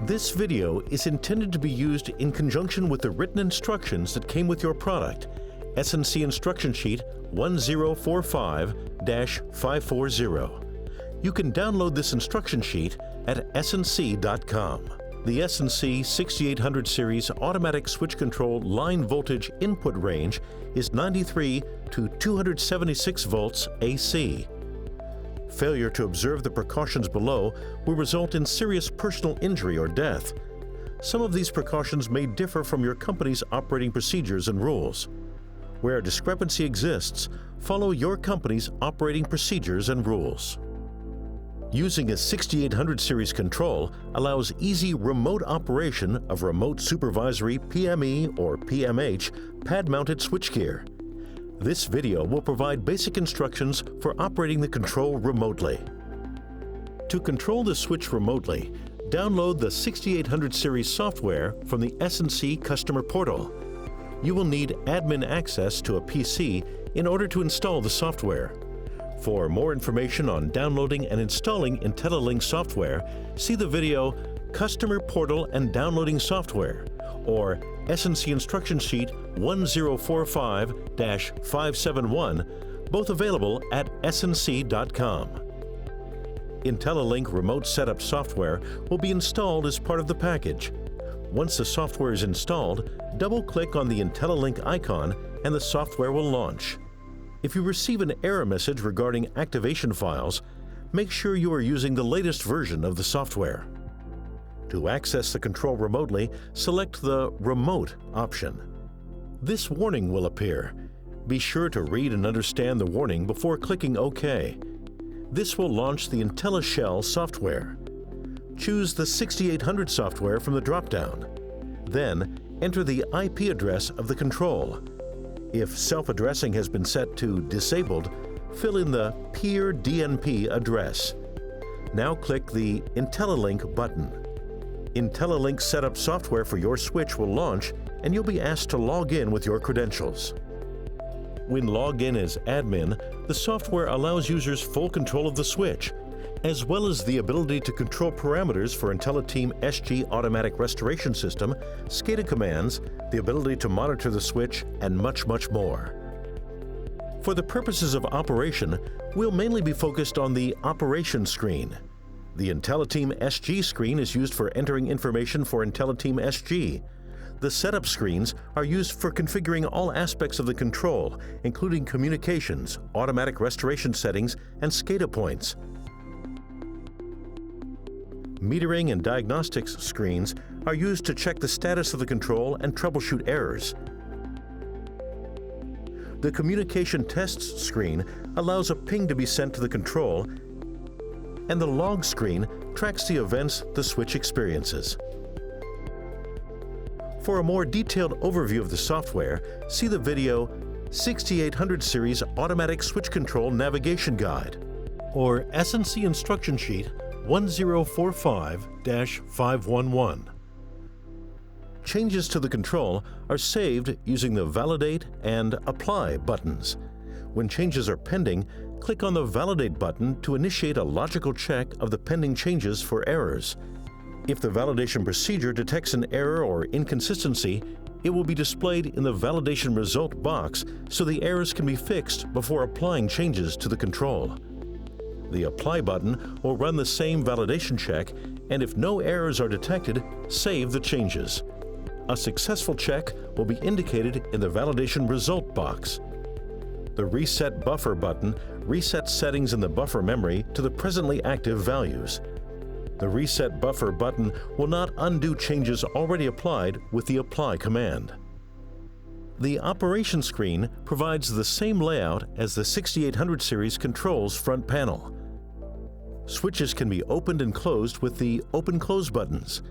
This video is intended to be used in conjunction with the written instructions that came with your product, S&C Instruction Sheet 1045-540. You can download this instruction sheet at snc.com. The S&C 6800 series automatic switch control line voltage input range is 93 to 276 volts AC. Failure to observe the precautions below will result in serious personal injury or death. Some of these precautions may differ from your company's operating procedures and rules. Where a discrepancy exists, follow your company's operating procedures and rules. Using a 6800 series control allows easy remote operation of remote supervisory PME or PMH pad-mounted switchgear. This video will provide basic instructions for operating the control remotely. To control the switch remotely, download the 6800 series software from the S&C customer portal. You will need admin access to a PC in order to install the software. For more information on downloading and installing IntelliLink software, see the video Customer Portal and Downloading Software or S&C Instruction Sheet 1045-571, both available at snc.com. IntelliLink Remote Setup Software will be installed as part of the package. Once the software is installed, double-click on the IntelliLink icon and the software will launch. If you receive an error message regarding activation files, make sure you are using the latest version of the software. To access the control remotely, select the Remote option. This warning will appear. Be sure to read and understand the warning before clicking OK. This will launch the IntelliShell software. Choose the 6800 software from the drop-down. Then, enter the IP address of the control. If self-addressing has been set to Disabled, fill in the Peer DNP address. Now click the IntelliLink button. IntelliLink Setup Software for your switch will launch and you'll be asked to log in with your credentials. When logged in as admin, the software allows users full control of the switch, as well as the ability to control parameters for IntelliTeam SG Automatic Restoration System, SCADA commands, the ability to monitor the switch, and much more. For the purposes of operation, we'll mainly be focused on the Operation screen. The IntelliTeam SG screen is used for entering information for IntelliTeam SG. The setup screens are used for configuring all aspects of the control, including communications, automatic restoration settings, and SCADA points. Metering and diagnostics screens are used to check the status of the control and troubleshoot errors. The communication tests screen allows a ping to be sent to the control, and the log screen tracks the events the switch experiences. For a more detailed overview of the software, see the video 6800 Series Automatic Switch Control Navigation Guide or S&C Instruction Sheet 1045-511. Changes to the control are saved using the Validate and Apply buttons. When changes are pending, click on the Validate button to initiate a logical check of the pending changes for errors. If the validation procedure detects an error or inconsistency, it will be displayed in the validation result box so the errors can be fixed before applying changes to the control. The Apply button will run the same validation check, and if no errors are detected, save the changes. A successful check will be indicated in the validation result box. The Reset Buffer button resets settings in the buffer memory to the presently active values. The Reset Buffer button will not undo changes already applied with the Apply command. The Operation screen provides the same layout as the 6800 series controls front panel. Switches can be opened and closed with the Open-Close buttons.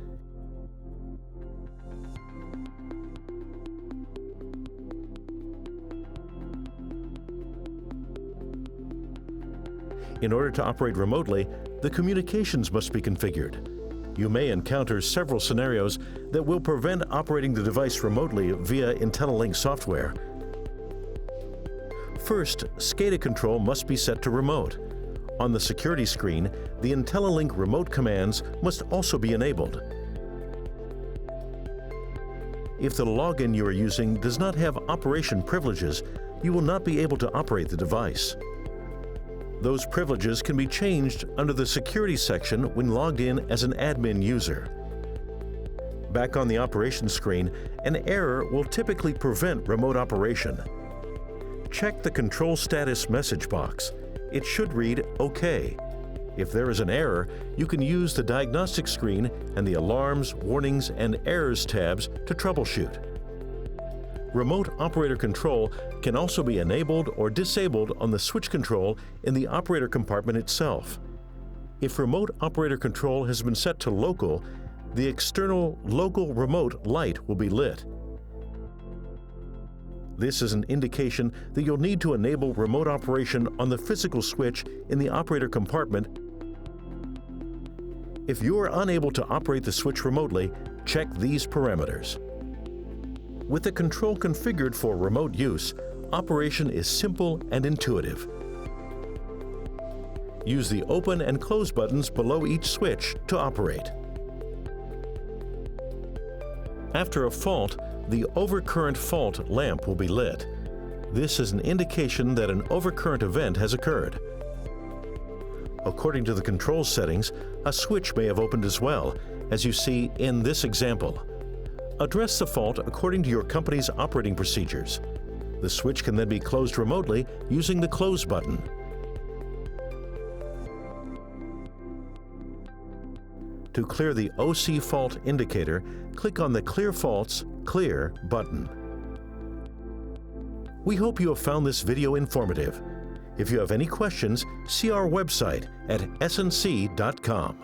In order to operate remotely, the communications must be configured. You may encounter several scenarios that will prevent operating the device remotely via IntelliLink software. First, SCADA control must be set to remote. On the security screen, the IntelliLink remote commands must also be enabled. If the login you are using does not have operation privileges, you will not be able to operate the device. Those privileges can be changed under the Security section when logged in as an admin user. Back on the operation screen, an error will typically prevent remote operation. Check the Control Status message box. It should read OK. If there is an error, you can use the Diagnostic screen and the Alarms, Warnings, and Errors tabs to troubleshoot. Remote operator control can also be enabled or disabled on the switch control in the operator compartment itself. If remote operator control has been set to local, the external local remote light will be lit. This is an indication that you'll need to enable remote operation on the physical switch in the operator compartment. If you are unable to operate the switch remotely, check these parameters. With the control configured for remote use, operation is simple and intuitive. Use the open and close buttons below each switch to operate. After a fault, the overcurrent fault lamp will be lit. This is an indication that an overcurrent event has occurred. According to the control settings, a switch may have opened as well, as you see in this example. Address the fault according to your company's operating procedures. The switch can then be closed remotely using the Close button. To clear the OC fault indicator, click on the Clear Faults, Clear button. We hope you have found this video informative. If you have any questions, see our website at snc.com.